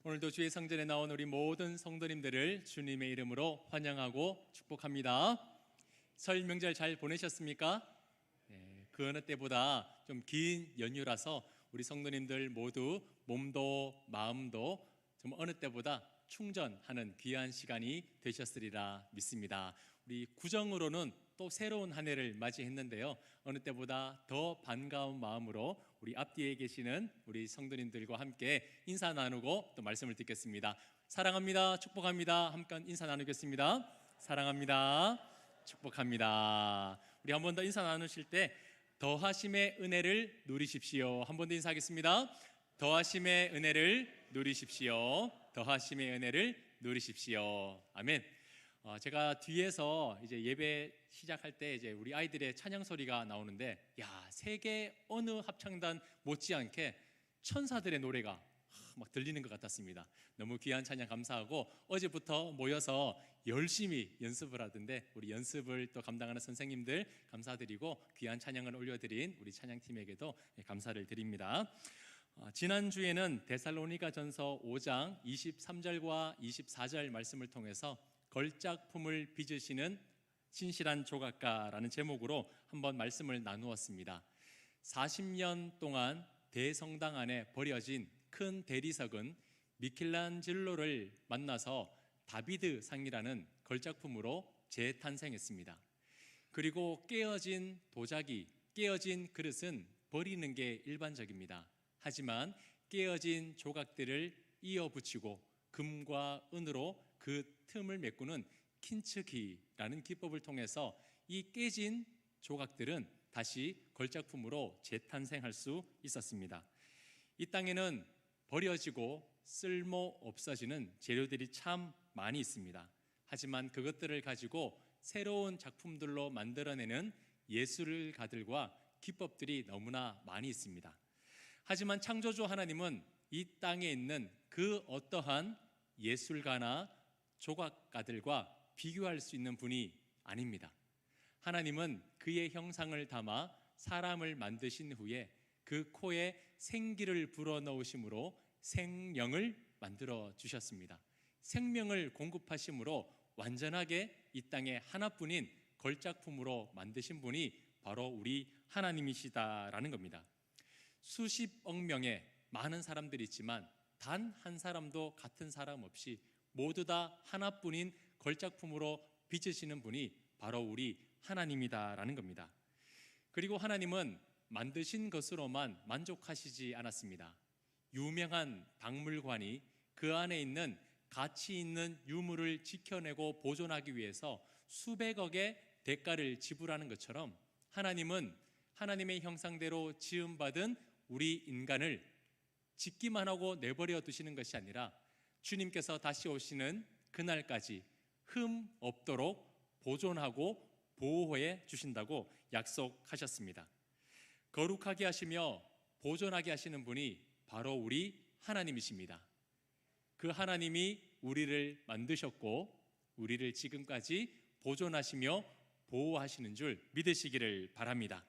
오늘도 주의 성전에 나온 우리 모든 성도님들을 주님의 이름으로 환영하고 축복합니다. 설 명절 잘 보내셨습니까? 그 어느 때보다 좀 긴 연휴라서 우리 성도님들 모두 몸도 마음도 좀 어느 때보다 충전하는 귀한 시간이 되셨으리라 믿습니다. 우리 구정으로는 또 새로운 한 해를 맞이했는데요, 어느 때보다 더 반가운 마음으로 우리 앞뒤에 계시는 우리 성도님들과 함께 인사 나누고 또 말씀을 듣겠습니다. 사랑합니다, 축복합니다. 함께 인사 나누겠습니다. 사랑합니다, 축복합니다. 우리 한 번 더 인사 나누실 때 더하심의 은혜를 누리십시오. 한 번 더 인사하겠습니다. 더하심의 은혜를 누리십시오. 더하심의 은혜를 누리십시오. 아멘. 제가 뒤에서 이제 예배 시작할 때 이제 우리 아이들의 찬양 소리가 나오는데, 세계 어느 합창단 못지않게 천사들의 노래가 막 들리는 것 같았습니다. 너무 귀한 찬양 감사하고, 어제부터 모여서 열심히 연습을 하던데 우리 연습을 또 감당하는 선생님들 감사드리고, 귀한 찬양을 올려드린 우리 찬양팀에게도 감사를 드립니다. 지난주에는 데살로니가전서 5장 23절과 24절 말씀을 통해서 걸작품을 빚으시는 신실한 조각가라는 제목으로 한번 말씀을 나누었습니다. 40년 동안 대성당 안에 버려진 큰 대리석은 미켈란젤로를 만나서 다비드 상이라는 걸작품으로 재탄생했습니다. 그리고 깨어진 도자기, 깨어진 그릇은 버리는 게 일반적입니다. 하지만 깨어진 조각들을 이어붙이고 금과 은으로 그 틈을 메꾸는 킨츠기라는 기법을 통해서 이 깨진 조각들은 다시 걸작품으로 재탄생할 수 있었습니다. 이 땅에는 버려지고 쓸모 없어지는 재료들이 참 많이 있습니다. 하지만 그것들을 가지고 새로운 작품들로 만들어내는 예술가들과 기법들이 너무나 많이 있습니다. 하지만 창조주 하나님은 이 땅에 있는 그 어떠한 예술가나 조각가들과 비교할 수 있는 분이 아닙니다. 하나님은 그의 형상을 담아 사람을 만드신 후에 그 코에 생기를 불어넣으심으로 생명을 만들어 주셨습니다. 생명을 공급하심으로 완전하게 이 땅에 하나뿐인 걸작품으로 만드신 분이 바로 우리 하나님이시다라는 겁니다. 수십억 명의 많은 사람들이 있지만 단 한 사람도 같은 사람 없이 모두 다 하나뿐인 걸작품으로 빚으시는 분이 바로 우리 하나님이다라는 겁니다. 그리고 하나님은 만드신 것으로만 만족하시지 않았습니다. 유명한 박물관이 그 안에 있는 가치 있는 유물을 지켜내고 보존하기 위해서 수백억의 대가를 지불하는 것처럼, 하나님은 하나님의 형상대로 지음받은 우리 인간을 짓기만 하고 내버려 두시는 것이 아니라 주님께서 다시 오시는 그날까지 흠 없도록 보존하고 보호해 주신다고 약속하셨습니다. 거룩하게 하시며 보존하게 하시는 분이 바로 우리 하나님이십니다. 그 하나님이 우리를 만드셨고 우리를 지금까지 보존하시며 보호하시는 줄 믿으시기를 바랍니다.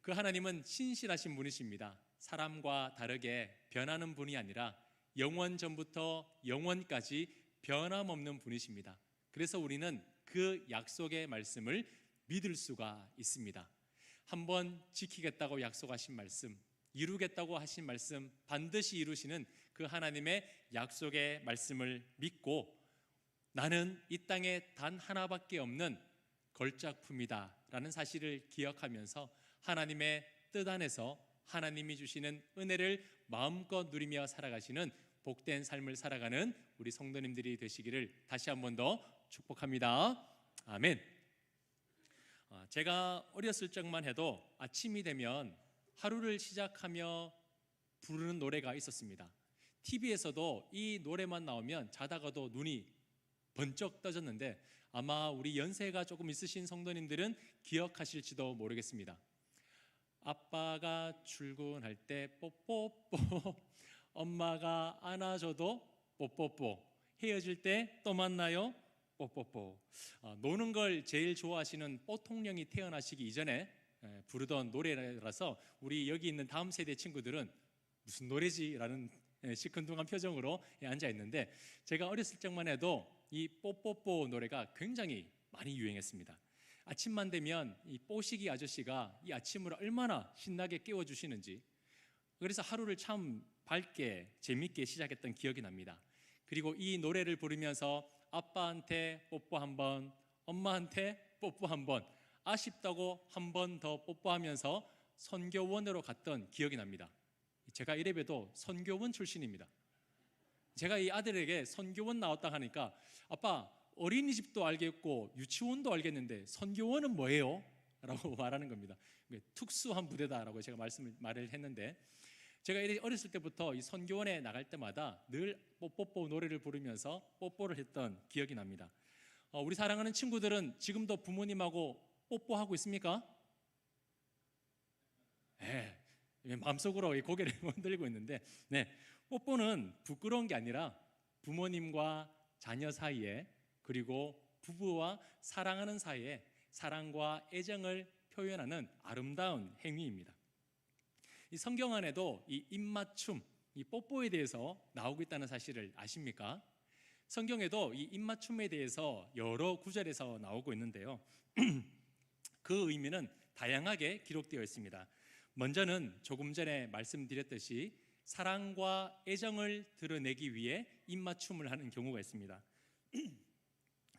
그 하나님은 신실하신 분이십니다. 사람과 다르게 변하는 분이 아니라 영원 전부터 영원까지 변함없는 분이십니다. 그래서 우리는 그 약속의 말씀을 믿을 수가 있습니다. 한번 지키겠다고 약속하신 말씀, 이루겠다고 하신 말씀 반드시 이루시는 그 하나님의 약속의 말씀을 믿고, 나는 이 땅에 단 하나밖에 없는 걸작품이다 라는 사실을 기억하면서 하나님의 뜻 안에서 하나님이 주시는 은혜를 마음껏 누리며 살아가시는 복된 삶을 살아가는 우리 성도님들이 되시기를 다시 한 번 더 축복합니다. 아멘. 제가 어렸을 적만 해도 아침이 되면 하루를 시작하며 부르는 노래가 있었습니다. TV에서도 이 노래만 나오면 자다가도 눈이 번쩍 떠졌는데, 아마 우리 연세가 조금 있으신 성도님들은 기억하실지도 모르겠습니다. 아빠가 출근할 때 뽀뽀뽀, 엄마가 안아줘도 뽀뽀뽀, 헤어질 때 또 만나요 뽀뽀뽀. 노는 걸 제일 좋아하시는 뽀통령이 태어나시기 이전에 부르던 노래라서 우리 여기 있는 다음 세대 친구들은 무슨 노래지? 라는 시큰둥한 표정으로 앉아 있는데, 제가 어렸을 적만 해도 이 뽀뽀뽀 노래가 굉장히 많이 유행했습니다. 아침만 되면 이 뽀시기 아저씨가 이 아침을 얼마나 신나게 깨워주시는지, 그래서 하루를 참 밝게 재밌게 시작했던 기억이 납니다. 그리고 이 노래를 부르면서 아빠한테 뽀뽀 한 번, 엄마한테 뽀뽀 한 번, 아쉽다고 한 번 더 뽀뽀하면서 선교원으로 갔던 기억이 납니다. 제가 이래봬도 선교원 출신입니다. 제가 이 아들에게 선교원 나왔다 하니까, 아빠 어린이집도 알겠고 유치원도 알겠는데 선교원은 뭐예요? 라고 말하는 겁니다. 특수한 부대다라고 제가 말을 했는데, 제가 어렸을 때부터 이 선교원에 나갈 때마다 늘 뽀뽀뽀 노래를 부르면서 뽀뽀를 했던 기억이 납니다. 우리 사랑하는 친구들은 지금도 부모님하고 뽀뽀하고 있습니까? 네, 마음속으로 고개를 흔들고 있는데, 네, 뽀뽀는 부끄러운 게 아니라 부모님과 자녀 사이에, 그리고 부부와 사랑하는 사이에 사랑과 애정을 표현하는 아름다운 행위입니다. 이 성경 안에도 이 입맞춤, 이 뽀뽀에 대해서 나오고 있다는 사실을 아십니까? 성경에도 이 입맞춤에 대해서 여러 구절에서 나오고 있는데요. 그 의미는 다양하게 기록되어 있습니다. 먼저는 조금 전에 말씀드렸듯이 사랑과 애정을 드러내기 위해 입맞춤을 하는 경우가 있습니다.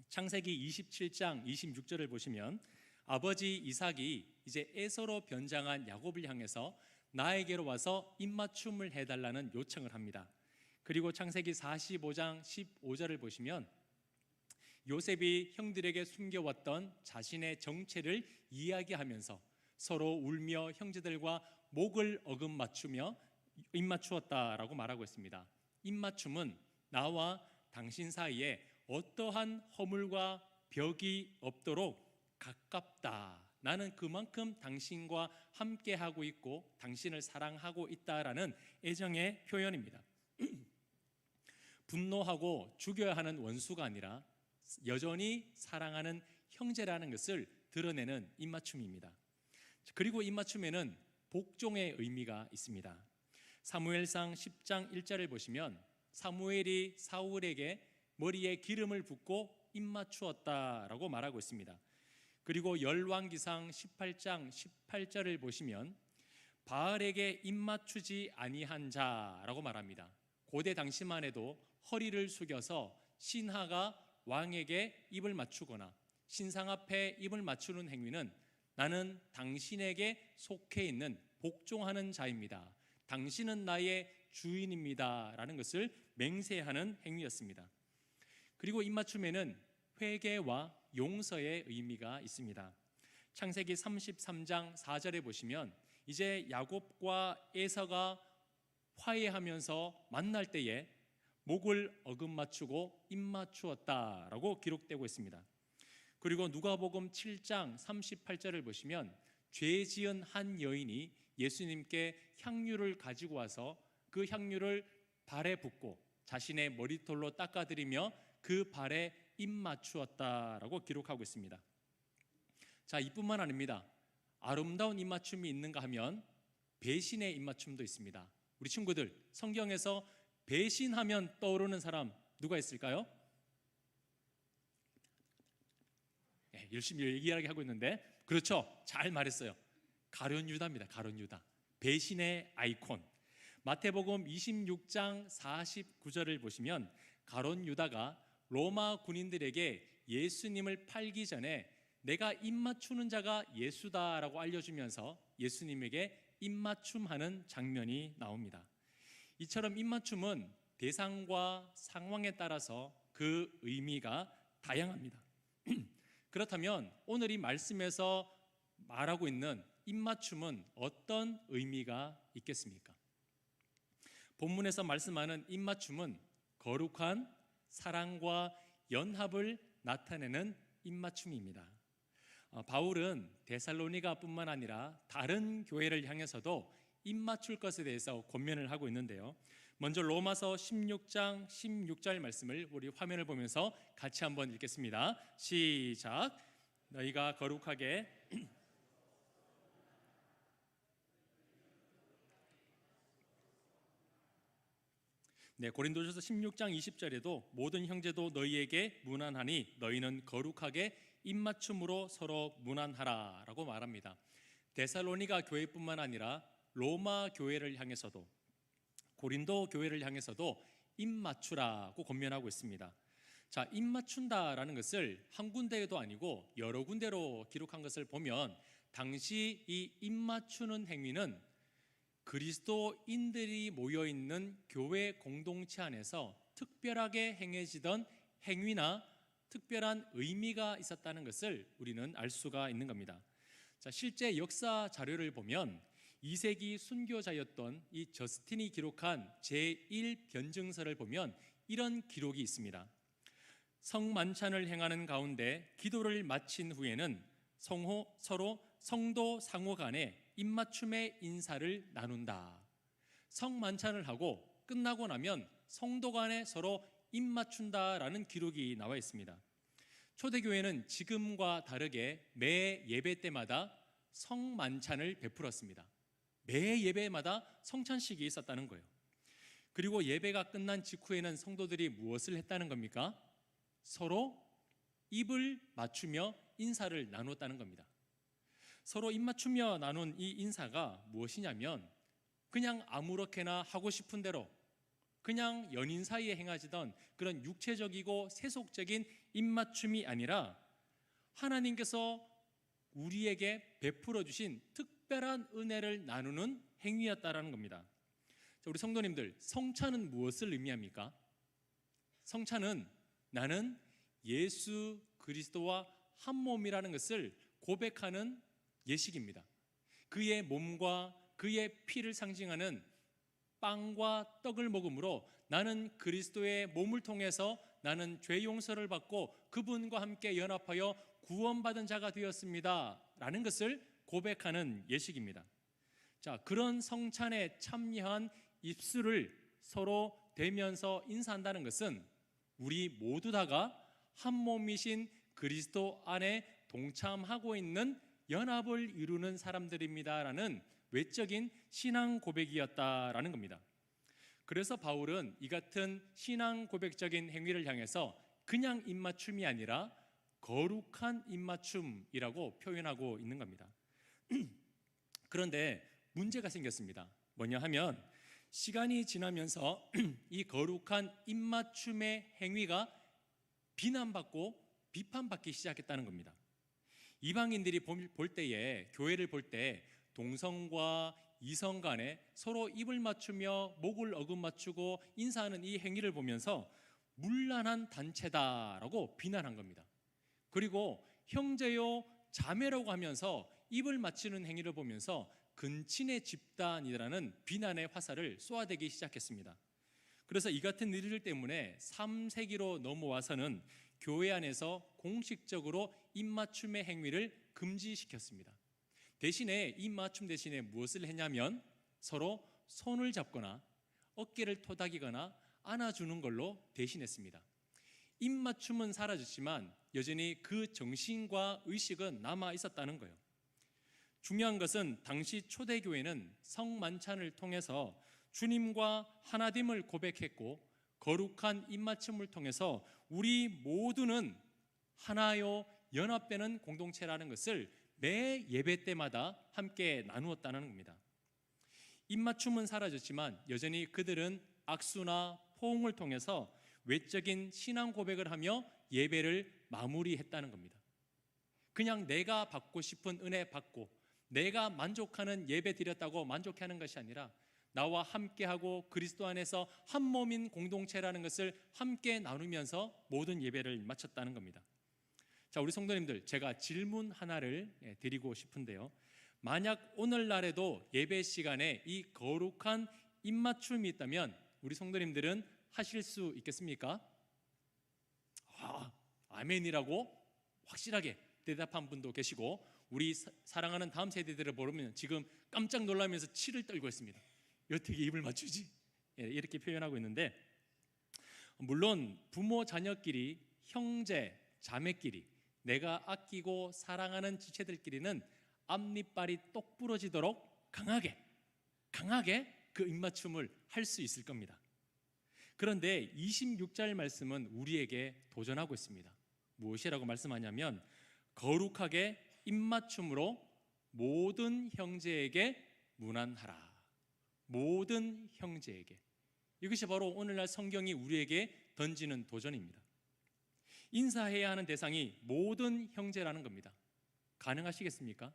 창세기 27장 26절을 보시면 아버지 이삭이 이제 에서로 변장한 야곱을 향해서 나에게로 와서 입맞춤을 해달라는 요청을 합니다. 그리고 창세기 45장 15절을 보시면 요셉이 형들에게 숨겨왔던 자신의 정체를 이야기하면서 서로 울며 형제들과 목을 어긋맞추며 입맞추었다라고 말하고 있습니다. 입맞춤은 나와 당신 사이에 어떠한 허물과 벽이 없도록 가깝다, 나는 그만큼 당신과 함께하고 있고 당신을 사랑하고 있다라는 애정의 표현입니다. 분노하고 죽여야 하는 원수가 아니라 여전히 사랑하는 형제라는 것을 드러내는 입맞춤입니다. 그리고 입맞춤에는 복종의 의미가 있습니다. 사무엘상 10장 1절을 보시면 사무엘이 사울에게 머리에 기름을 붓고 입맞추었다라고 말하고 있습니다. 그리고 열왕기상 18장 18절을 보시면 바알에게 입맞추지 아니한 자라고 말합니다. 고대 당시만 해도 허리를 숙여서 신하가 왕에게 입을 맞추거나 신상 앞에 입을 맞추는 행위는 나는 당신에게 속해 있는 복종하는 자입니다, 당신은 나의 주인입니다 라는 것을 맹세하는 행위였습니다. 그리고 입맞춤에는 회개와 용서의 의미가 있습니다. 창세기 33장 4절에 보시면 이제 야곱과 에서가 화해하면서 만날 때에 목을 어긋맞추고 입맞추었다라고 기록되고 있습니다. 그리고 누가복음 7장 38절을 보시면 죄 지은 한 여인이 예수님께 향유를 가지고 와서 그 향유를 발에 붓고 자신의 머리털로 닦아드리며 그 발에 입맞추었다라고 기록하고 있습니다. 자, 이뿐만 아닙니다. 아름다운 입맞춤이 있는가 하면 배신의 입맞춤도 있습니다. 우리 친구들, 성경에서 배신하면 떠오르는 사람 누가 있을까요? 네, 열심히 얘기하게 하고 있는데, 그렇죠, 잘 말했어요. 가룟 유다입니다. 가룟 유다, 배신의 아이콘. 마태복음 26장 49절을 보시면 가룟 유다가 로마 군인들에게 예수님을 팔기 전에 내가 입맞추는 자가 예수다라고 알려주면서 예수님에게 입맞춤하는 장면이 나옵니다. 이처럼 입맞춤은 대상과 상황에 따라서 그 의미가 다양합니다. 그렇다면 오늘 이 말씀에서 말하고 있는 입맞춤은 어떤 의미가 있겠습니까? 본문에서 말씀하는 입맞춤은 거룩한 사랑과 연합을 나타내는 입맞춤입니다. 바울은 데살로니가뿐만 아니라 다른 교회를 향해서도 입맞출 것에 대해서 권면을 하고 있는데요. 먼저 로마서 16장 16절 말씀을 우리 화면을 보면서 같이 한번 읽겠습니다. 시작. 너희가 거룩하게 네, 고린도전서 16장 20절에도 모든 형제도 너희에게 문안하니 너희는 거룩하게 입맞춤으로 서로 문안하라라고 말합니다. 데살로니가 교회뿐만 아니라 로마 교회를 향해서도 고린도 교회를 향해서도 입맞추라고 권면하고 있습니다. 자, 입맞춘다라는 것을 한 군데에도 아니고 여러 군데로 기록한 것을 보면 당시 이 입맞추는 행위는 그리스도인들이 모여 있는 교회 공동체 안에서 특별하게 행해지던 행위나 특별한 의미가 있었다는 것을 우리는 알 수가 있는 겁니다. 자, 실제 역사 자료를 보면 2세기 순교자였던 이 저스틴이 기록한 제1변증서를 보면 이런 기록이 있습니다. 성만찬을 행하는 가운데 기도를 마친 후에는 서로 성도 상호 간에 입맞춤의 인사를 나눈다. 성만찬을 하고 끝나고 나면 성도 간에 서로 입맞춘다라는 기록이 나와 있습니다. 초대교회는 지금과 다르게 매 예배 때마다 성만찬을 베풀었습니다. 매 예배마다 성찬식이 있었다는 거예요. 그리고 예배가 끝난 직후에는 성도들이 무엇을 했다는 겁니까? 서로 입을 맞추며 인사를 나눴다는 겁니다. 서로 입 맞추며 나눈 이 인사가 무엇이냐면 그냥 아무렇게나 하고 싶은 대로 그냥 연인 사이에 행하시던 그런 육체적이고 세속적인 입맞춤이 아니라 하나님께서 우리에게 베풀어 주신 특별한 은혜를 나누는 행위였다라는 겁니다. 자, 우리 성도님들, 성찬은 무엇을 의미합니까? 성찬은 나는 예수 그리스도와 한 몸이라는 것을 고백하는 예식입니다. 그의 몸과 그의 피를 상징하는 빵과 떡을 먹음으로 나는 그리스도의 몸을 통해서 나는 죄 용서를 받고 그분과 함께 연합하여 구원받은 자가 되었습니다 라는 것을 고백하는 예식입니다. 자, 그런 성찬에 참여한 입술을 서로 대면서 인사한다는 것은 우리 모두 다가 한 몸이신 그리스도 안에 동참하고 있는 연합을 이루는 사람들입니다라는 외적인 신앙 고백이었다라는 겁니다. 그래서 바울은 이 같은 신앙 고백적인 행위를 향해서 그냥 입맞춤이 아니라 거룩한 입맞춤이라고 표현하고 있는 겁니다. 그런데 문제가 생겼습니다. 뭐냐 하면 시간이 지나면서 이 거룩한 입맞춤의 행위가 비난받고 비판받기 시작했다는 겁니다. 이방인들이 볼 때에 교회를 볼 때 동성과 이성 간에 서로 입을 맞추며 목을 어긋맞추고 인사하는 이 행위를 보면서 문란한 단체다라고 비난한 겁니다. 그리고 형제요 자매라고 하면서 입을 맞추는 행위를 보면서 근친의 집단이라는 비난의 화살을 쏘아대기 시작했습니다. 그래서 이 같은 일들 때문에 3세기로 넘어와서는 교회 안에서 공식적으로 입맞춤의 행위를 금지시켰습니다. 대신에 입맞춤 대신에 무엇을 했냐면 서로 손을 잡거나 어깨를 토닥이거나 안아주는 걸로 대신했습니다. 입맞춤은 사라졌지만 여전히 그 정신과 의식은 남아 있었다는 거예요. 중요한 것은 당시 초대교회는 성만찬을 통해서 주님과 하나됨을 고백했고 거룩한 입맞춤을 통해서 우리 모두는 하나요 연합되는 공동체라는 것을 매 예배 때마다 함께 나누었다는 겁니다. 입맞춤은 사라졌지만 여전히 그들은 악수나 포옹을 통해서 외적인 신앙 고백을 하며 예배를 마무리했다는 겁니다. 그냥 내가 받고 싶은 은혜 받고 내가 만족하는 예배 드렸다고 만족해하는 것이 아니라 나와 함께하고 그리스도 안에서 한 몸인 공동체라는 것을 함께 나누면서 모든 예배를 마쳤다는 겁니다. 자, 우리 성도님들, 제가 질문 하나를 드리고 싶은데요. 만약 오늘날에도 예배 시간에 이 거룩한 입맞춤이 있다면 우리 성도님들은 하실 수 있겠습니까? 아멘이라고 확실하게 대답한 분도 계시고 우리 사랑하는 다음 세대들을 보면 지금 깜짝 놀라면서 치를 떨고 있습니다. 어떻게 입을 맞추지? 이렇게 표현하고 있는데, 물론 부모 자녀끼리, 형제 자매끼리, 내가 아끼고 사랑하는 지체들끼리는 앞니빨이 똑 부러지도록 강하게 그 입맞춤을 할 수 있을 겁니다. 그런데 26절 말씀은 우리에게 도전하고 있습니다. 무엇이라고 말씀하냐면 거룩하게 입맞춤으로 모든 형제에게 문안하라. 모든 형제에게. 이것이 바로 오늘날 성경이 우리에게 던지는 도전입니다. 인사해야 하는 대상이 모든 형제라는 겁니다. 가능하시겠습니까?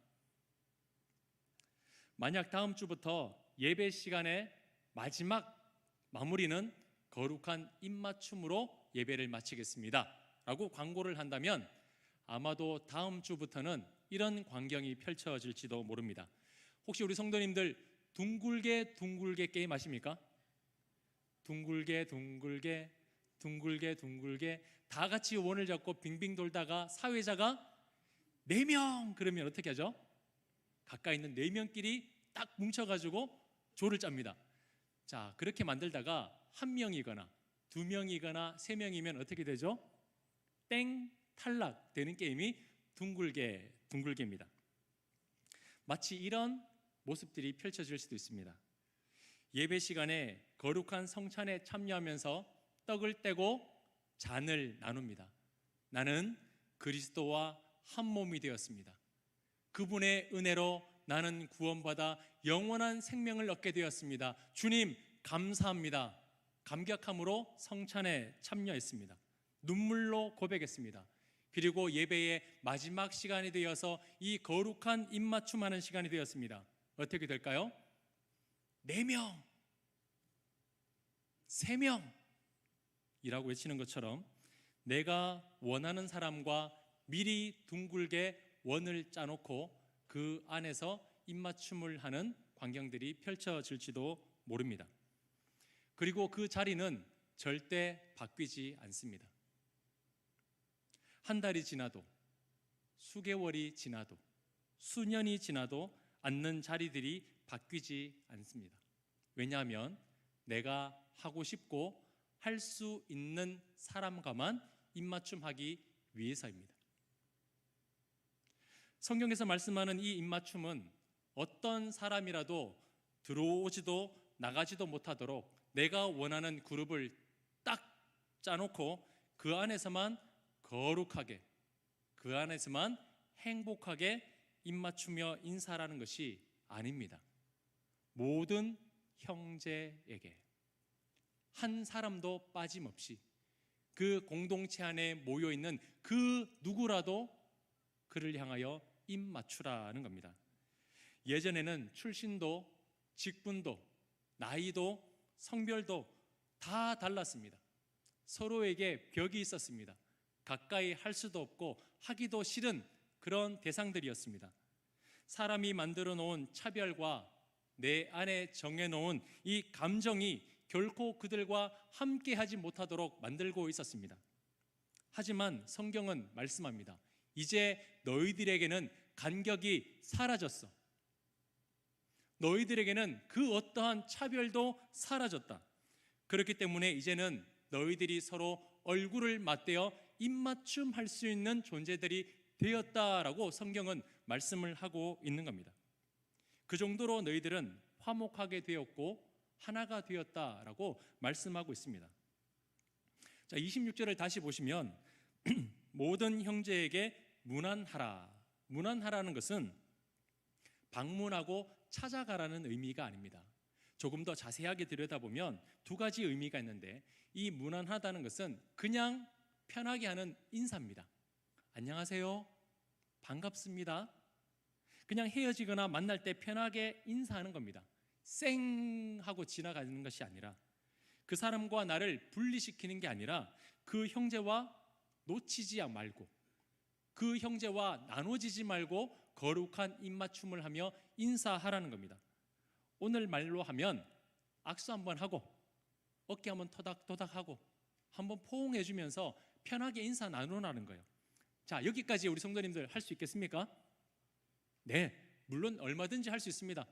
만약 다음 주부터 예배 시간의 마지막 마무리는 거룩한 입맞춤으로 예배를 마치겠습니다 라고 광고를 한다면 아마도 다음 주부터는 이런 광경이 펼쳐질지도 모릅니다. 혹시 우리 성도님들 둥글게 둥글게 게임 하십니까? 둥글게 둥글게 둥글게 둥글게 다 같이 원을 잡고 빙빙 돌다가 사회자가 4명 그러면 어떻게 하죠? 가까이 있는 4명끼리 딱 뭉쳐가지고 조를 짭니다. 자, 그렇게 만들다가 1명이거나 2명이거나 3명이면 어떻게 되죠? 땡 탈락 되는 게임이 둥글게 둥글게입니다. 마치 이런 모습들이 펼쳐질 수도 있습니다. 예배 시간에 거룩한 성찬에 참여하면서 떡을 떼고 잔을 나눕니다. 나는 그리스도와 한 몸이 되었습니다. 그분의 은혜로 나는 구원받아 영원한 생명을 얻게 되었습니다. 주님 감사합니다. 감격함으로 성찬에 참여했습니다. 눈물로 고백했습니다. 그리고 예배의 마지막 시간이 되어서 이 거룩한 입맞춤하는 시간이 되었습니다. 어떻게 될까요? 4명, 3명이라고 외치는 것처럼 내가 원하는 사람과 미리 둥글게 원을 짜놓고 그 안에서 입맞춤을 하는 광경들이 펼쳐질지도 모릅니다. 그리고 그 자리는 절대 바뀌지 않습니다. 한 달이 지나도 수개월이 지나도 수년이 지나도 앉는 자리들이 바뀌지 않습니다. 왜냐하면 내가 하고 싶고 할 수 있는 사람과만 입맞춤하기 위해서입니다. 성경에서 말씀하는 이 입맞춤은 어떤 사람이라도 들어오지도 나가지도 못하도록 내가 원하는 그룹을 딱 짜놓고 그 안에서만 거룩하게, 그 안에서만 행복하게 입맞추며 인사라는 것이 아닙니다. 모든 형제에게 한 사람도 빠짐없이 그 공동체 안에 모여있는 그 누구라도 그를 향하여 입맞추라는 겁니다. 예전에는 출신도 직분도 나이도 성별도 다 달랐습니다. 서로에게 벽이 있었습니다. 가까이 할 수도 없고 하기도 싫은 그런 대상들이었습니다. 사람이 만들어 놓은 차별과 내 안에 정해놓은 이 감정이 결코 그들과 함께하지 못하도록 만들고 있었습니다. 하지만 성경은 말씀합니다. 이제 너희들에게는 간격이 사라졌어. 너희들에게는 그 어떠한 차별도 사라졌다. 그렇기 때문에 이제는 너희들이 서로 얼굴을 맞대어 입맞춤할 수 있는 존재들이 되었다라고 성경은 말씀을 하고 있는 겁니다. 그 정도로 너희들은 화목하게 되었고 하나가 되었다라고 말씀하고 있습니다. 자, 26절을 다시 보시면 모든 형제에게 문안하라. 문안하라는 것은 방문하고 찾아가라는 의미가 아닙니다. 조금 더 자세하게 들여다보면 2가지 의미가 있는데 이 문안하다는 것은 그냥 편하게 하는 인사입니다. 안녕하세요. 반갑습니다. 그냥 헤어지거나 만날 때 편하게 인사하는 겁니다. 쌩 하고 지나가는 것이 아니라 그 사람과 나를 분리시키는 게 아니라 그 형제와 놓치지 말고 그 형제와 나눠지지 말고 거룩한 입맞춤을 하며 인사하라는 겁니다. 오늘 말로 하면 악수 한번 하고 어깨 한번 토닥토닥하고 한번 포옹해 주면서 편하게 인사 나누라는 거예요. 자, 여기까지 우리 성도님들 할 수 있겠습니까? 네, 물론 얼마든지 할 수 있습니다.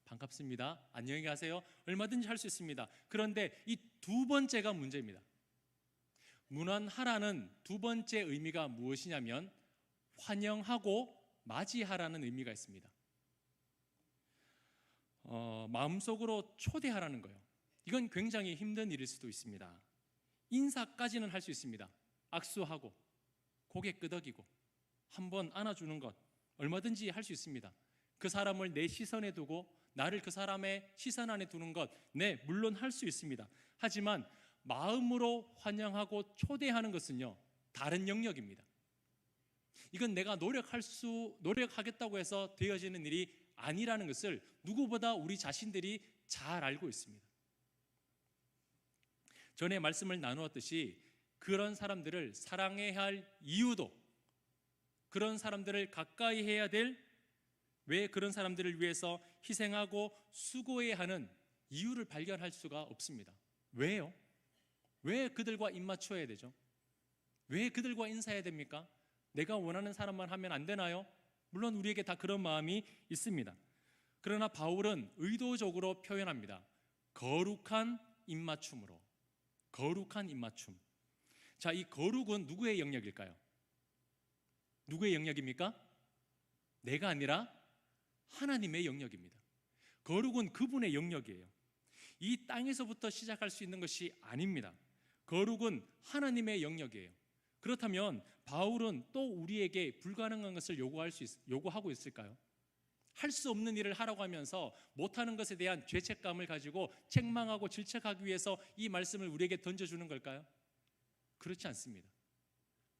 반갑습니다. 안녕히 가세요. 얼마든지 할 수 있습니다. 그런데 이 2번째가 문제입니다. 문안하라는 2번째 의미가 무엇이냐면 환영하고 맞이하라는 의미가 있습니다. 마음속으로 초대하라는 거예요. 이건 굉장히 힘든 일일 수도 있습니다. 인사까지는 할 수 있습니다. 악수하고 고개 끄덕이고 한번 안아주는 것 얼마든지 할 수 있습니다. 그 사람을 내 시선에 두고 나를 그 사람의 시선 안에 두는 것, 네, 물론 할 수 있습니다. 하지만 마음으로 환영하고 초대하는 것은요, 다른 영역입니다. 이건 내가 노력하겠다고 해서 되어지는 일이 아니라는 것을 누구보다 우리 자신들이 잘 알고 있습니다. 전에 말씀을 나누었듯이 그런 사람들을 사랑해야 할 이유도, 그런 사람들을 가까이 해야 될, 왜 그런 사람들을 위해서 희생하고 수고해야 하는 이유를 발견할 수가 없습니다. 왜요? 왜 그들과 입맞춰야 되죠? 왜 그들과 인사해야 됩니까? 내가 원하는 사람만 하면 안 되나요? 물론 우리에게 다 그런 마음이 있습니다. 그러나 바울은 의도적으로 표현합니다. 거룩한 입맞춤으로. 거룩한 입맞춤. 자, 이 거룩은 누구의 영역일까요? 누구의 영역입니까? 내가 아니라 하나님의 영역입니다. 거룩은 그분의 영역이에요. 이 땅에서부터 시작할 수 있는 것이 아닙니다. 거룩은 하나님의 영역이에요. 그렇다면 바울은 또 우리에게 불가능한 것을 요구하고 있을까요? 할 수 없는 일을 하라고 하면서 못하는 것에 대한 죄책감을 가지고 책망하고 질책하기 위해서 이 말씀을 우리에게 던져주는 걸까요? 그렇지 않습니다.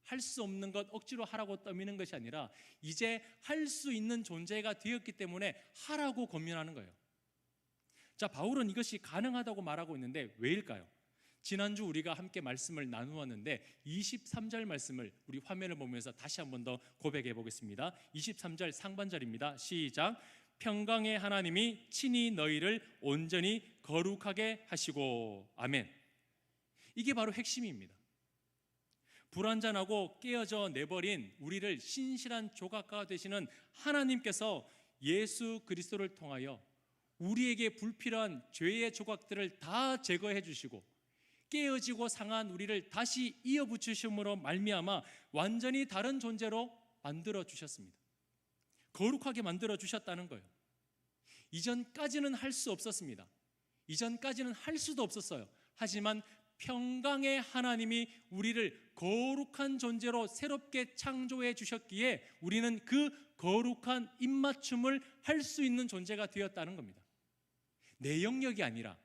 할 수 없는 것 억지로 하라고 떠미는 것이 아니라 이제 할 수 있는 존재가 되었기 때문에 하라고 권면하는 거예요. 자, 바울은 이것이 가능하다고 말하고 있는데 왜일까요? 지난주 우리가 함께 말씀을 나누었는데 23절 말씀을 우리 화면을 보면서 다시 한 번 더 고백해 보겠습니다. 23절 상반절입니다. 시작. 평강의 하나님이 친히 너희를 온전히 거룩하게 하시고. 아멘. 이게 바로 핵심입니다. 불완전하고 깨어져 내버린 우리를 신실한 조각가가 되시는 하나님께서 예수 그리스도를 통하여 우리에게 불필요한 죄의 조각들을 다 제거해 주시고 깨어지고 상한 우리를 다시 이어붙이심으로 말미암아 완전히 다른 존재로 만들어 주셨습니다. 거룩하게 만들어 주셨다는 거예요. 이전까지는 할 수 없었습니다. 이전까지는 할 수도 없었어요. 하지만 평강의 하나님이 우리를 거룩한 존재로 새롭게 창조해 주셨기에 우리는 그 거룩한 입맞춤을 할 수 있는 존재가 되었다는 겁니다. 내 영역이 아니라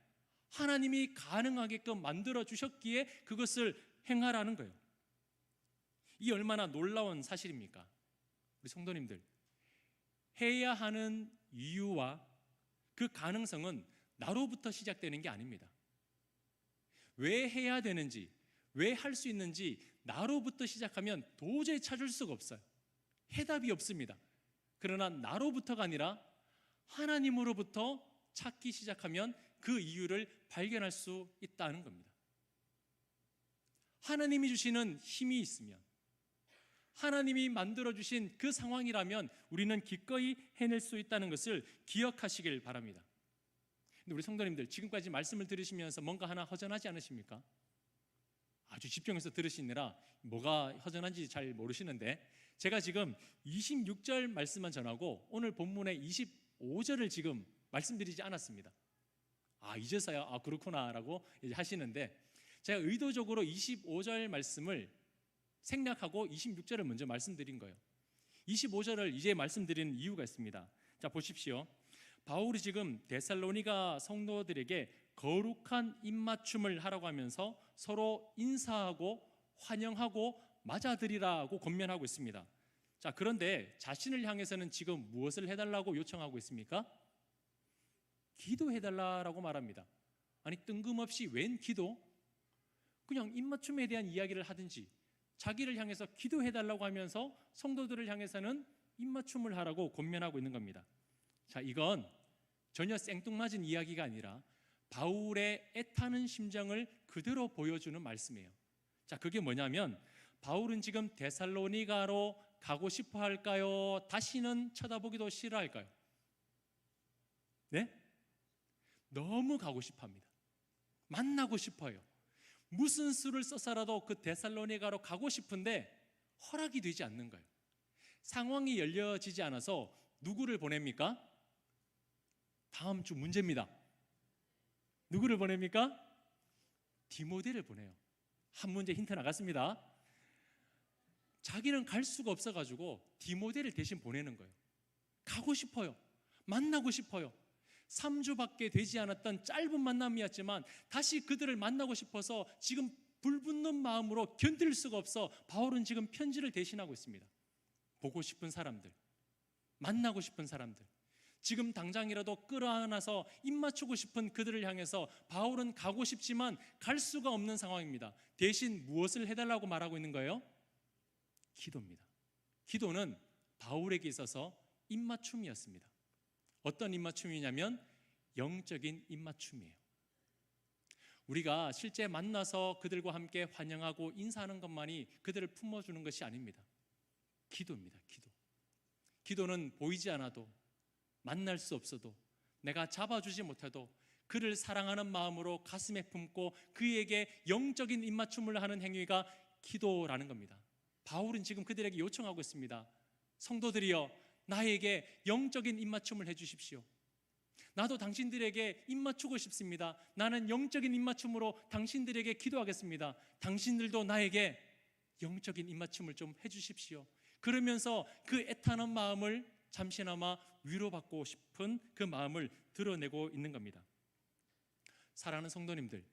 하나님이 가능하게끔 만들어 주셨기에 그것을 행하라는 거예요. 이 얼마나 놀라운 사실입니까? 우리 성도님들, 해야 하는 이유와 그 가능성은 나로부터 시작되는 게 아닙니다. 왜 해야 되는지, 왜 할 수 있는지 나로부터 시작하면 도저히 찾을 수가 없어요. 해답이 없습니다. 그러나 나로부터가 아니라 하나님으로부터 찾기 시작하면 그 이유를 발견할 수 있다는 겁니다. 하나님이 주시는 힘이 있으면, 하나님이 만들어주신 그 상황이라면 우리는 기꺼이 해낼 수 있다는 것을 기억하시길 바랍니다. 근데 우리 성도님들, 지금까지 말씀을 들으시면서 뭔가 하나 허전하지 않으십니까? 아주 집중해서 들으시느라 뭐가 허전한지 잘 모르시는데, 제가 지금 26절 말씀만 전하고 오늘 본문의 25절을 지금 말씀드리지 않았습니다. 이제서야 그렇구나 라고 하시는데, 제가 의도적으로 25절 말씀을 생략하고 26절을 먼저 말씀드린 거예요. 25절을 이제 말씀드리는 이유가 있습니다. 자, 보십시오. 바울이 지금 데살로니가 성도들에게 거룩한 입맞춤을 하라고 하면서 서로 인사하고 환영하고 맞아들이라고 권면하고 있습니다. 자, 그런데 자신을 향해서는 지금 무엇을 해달라고 요청하고 있습니까? 기도해달라고 말합니다. 아니, 뜬금없이 웬 기도? 그냥 입맞춤에 대한 이야기를 하든지 자기를 향해서 기도해달라고 하면서 성도들을 향해서는 입맞춤을 하라고 권면하고 있는 겁니다. 자, 이건 전혀 생뚱맞은 이야기가 아니라 바울의 애타는 심정을 그대로 보여주는 말씀이에요. 자, 그게 뭐냐면 바울은 지금 데살로니가로 가고 싶어 할까요? 다시는 쳐다보기도 싫어할까요? 네? 너무 가고 싶어 합니다. 만나고 싶어요. 무슨 수를 써서라도 그 데살로니가로 가고 싶은데 허락이 되지 않는 거예요. 상황이 열려지지 않아서 누구를 보냅니까? 다음 주 문제입니다. 누구를 보냅니까? 디모데를 보내요. 한 문제 힌트 나갔습니다. 자기는 갈 수가 없어가지고 디모데를 대신 보내는 거예요. 가고 싶어요. 만나고 싶어요. 3주밖에 되지 않았던 짧은 만남이었지만 다시 그들을 만나고 싶어서 지금 불붙는 마음으로 견딜 수가 없어 바울은 지금 편지를 대신하고 있습니다. 보고 싶은 사람들, 만나고 싶은 사람들, 지금 당장이라도 끌어안아서 입맞추고 싶은 그들을 향해서 바울은 가고 싶지만 갈 수가 없는 상황입니다. 대신 무엇을 해달라고 말하고 있는 거예요? 기도입니다. 기도는 바울에게 있어서 입맞춤이었습니다. 어떤 입맞춤이냐면 영적인 입맞춤이에요. 우리가 실제 만나서 그들과 함께 환영하고 인사하는 것만이 그들을 품어주는 것이 아닙니다. 기도입니다. 기도는 보이지 않아도, 만날 수 없어도, 내가 잡아주지 못해도 그를 사랑하는 마음으로 가슴에 품고 그에게 영적인 입맞춤을 하는 행위가 기도라는 겁니다. 바울은 지금 그들에게 요청하고 있습니다. 성도들이여, 나에게 영적인 입맞춤을 해주십시오. 나도 당신들에게 입맞추고 싶습니다. 나는 영적인 입맞춤으로 당신들에게 기도하겠습니다. 당신들도 나에게 영적인 입맞춤을 좀 해주십시오. 그러면서 그 애타는 마음을 잠시나마 위로받고 싶은 그 마음을 드러내고 있는 겁니다. 사랑하는 성도님들,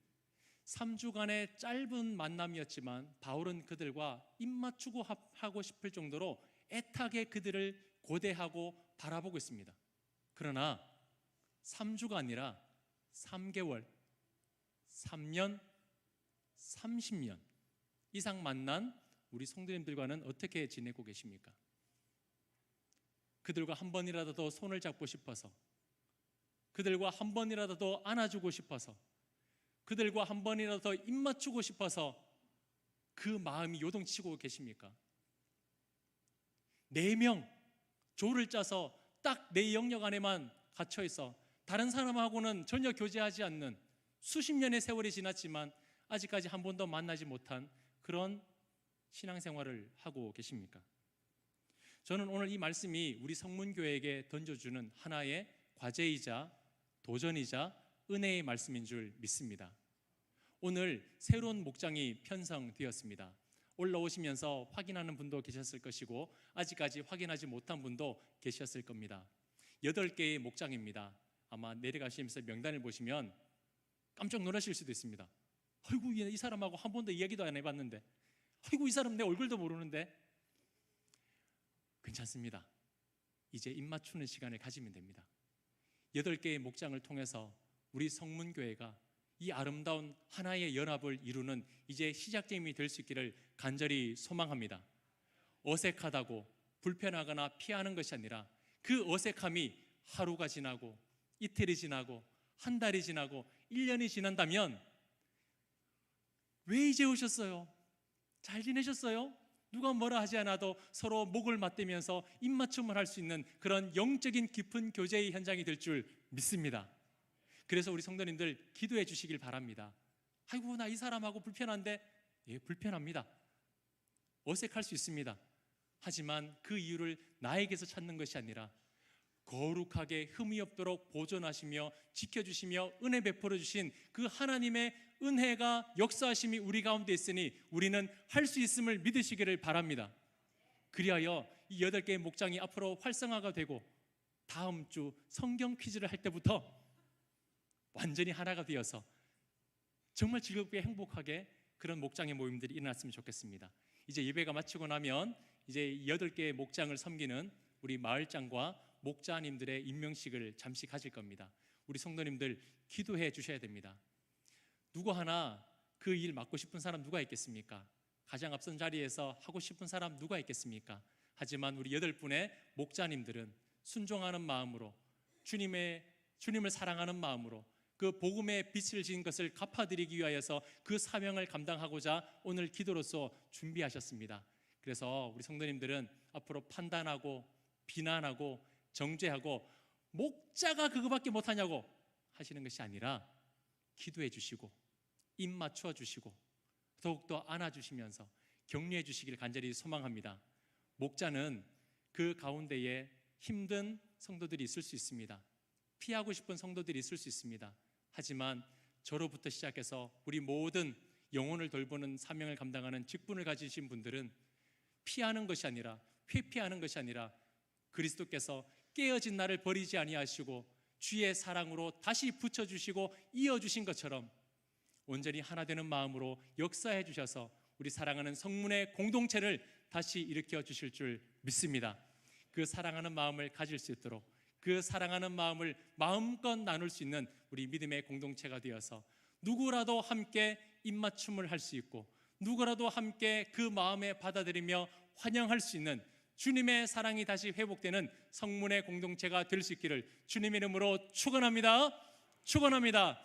3주간의 짧은 만남이었지만 바울은 그들과 입맞추고 하고 싶을 정도로 애타게 그들을 고대하고 바라보고 있습니다. 그러나 3주가 아니라 3개월, 3년, 30년 이상 만난 우리 성도님들과는 어떻게 지내고 계십니까? 그들과 한 번이라도 더 손을 잡고 싶어서, 그들과 한 번이라도 더 안아주고 싶어서, 그들과 한 번이라도 더 입맞추고 싶어서 그 마음이 요동치고 계십니까? 4명 조를 짜서 딱 내 영역 안에만 갇혀 있어 다른 사람하고는 전혀 교제하지 않는 수십 년의 세월이 지났지만 아직까지 한 번도 만나지 못한 그런 신앙생활을 하고 계십니까? 저는 오늘 이 말씀이 우리 성문교회에게 던져주는 하나의 과제이자 도전이자 은혜의 말씀인 줄 믿습니다. 오늘 새로운 목장이 편성되었습니다. 올라오시면서 확인하는 분도 계셨을 것이고 아직까지 확인하지 못한 분도 계셨을 겁니다. 8개의 목장입니다. 아마 내려가시면서 명단을 보시면 깜짝 놀라실 수도 있습니다. 아이고, 이 사람하고 한 번도 이야기도 안 해봤는데, 아이고, 이 사람 내 얼굴도 모르는데. 괜찮습니다. 이제 입맞추는 시간을 가지면 됩니다. 8개의 목장을 통해서 우리 성문교회가 이 아름다운 하나의 연합을 이루는 이제 시작점이 될 수 있기를 간절히 소망합니다. 어색하다고 불편하거나 피하는 것이 아니라 그 어색함이 하루가 지나고 이틀이 지나고 한 달이 지나고 1년이 지난다면 왜 이제 오셨어요? 잘 지내셨어요? 누가 뭐라 하지 않아도 서로 목을 맞대면서 입맞춤을 할 수 있는 그런 영적인 깊은 교제의 현장이 될 줄 믿습니다. 그래서 우리 성도님들 기도해 주시길 바랍니다. 아이고, 나 이 사람하고 불편한데. 예, 불편합니다. 어색할 수 있습니다. 하지만 그 이유를 나에게서 찾는 것이 아니라 거룩하게 흠이 없도록 보존하시며 지켜주시며 은혜 베풀어 주신 그 하나님의 은혜가 역사하심이 우리 가운데 있으니 우리는 할 수 있음을 믿으시기를 바랍니다. 그리하여 이 8개의 목장이 앞으로 활성화가 되고 다음 주 성경 퀴즈를 할 때부터 완전히 하나가 되어서 정말 즐겁게 행복하게 그런 목장의 모임들이 일어났으면 좋겠습니다. 이제 예배가 마치고 나면 이제 8개의 목장을 섬기는 우리 마을장과 목자님들의 임명식을 잠시 가질 겁니다. 우리 성도님들 기도해 주셔야 됩니다. 누구 하나 그 일 맡고 싶은 사람 누가 있겠습니까? 가장 앞선 자리에서 하고 싶은 사람 누가 있겠습니까? 하지만 우리 8분의 목자님들은 순종하는 마음으로 주님을 사랑하는 마음으로 그 복음의 빛을 지은 것을 갚아드리기 위하여서 그 사명을 감당하고자 오늘 기도로서 준비하셨습니다. 그래서 우리 성도님들은 앞으로 판단하고 비난하고 정죄하고 목자가 그거밖에 못하냐고 하시는 것이 아니라 기도해 주시고 입 맞춰 주시고 더욱더 안아주시면서 격려해 주시기를 간절히 소망합니다. 목자는 그 가운데에 힘든 성도들이 있을 수 있습니다. 피하고 싶은 성도들이 있을 수 있습니다. 하지만 저로부터 시작해서 우리 모든 영혼을 돌보는 사명을 감당하는 직분을 가지신 분들은 피하는 것이 아니라, 회피하는 것이 아니라 그리스도께서 깨어진 나를 버리지 아니하시고 주의 사랑으로 다시 붙여주시고 이어주신 것처럼 온전히 하나 되는 마음으로 역사해 주셔서 우리 사랑하는 성문의 공동체를 다시 일으켜 주실 줄 믿습니다. 그 사랑하는 마음을 가질 수 있도록, 그 사랑하는 마음을 마음껏 나눌 수 있는 우리 믿음의 공동체가 되어서 누구라도 함께 입맞춤을 할 수 있고 누구라도 함께 그 마음에 받아들이며 환영할 수 있는 주님의 사랑이 다시 회복되는 성문의 공동체가 될 수 있기를 주님의 이름으로 축원합니다. 축원합니다.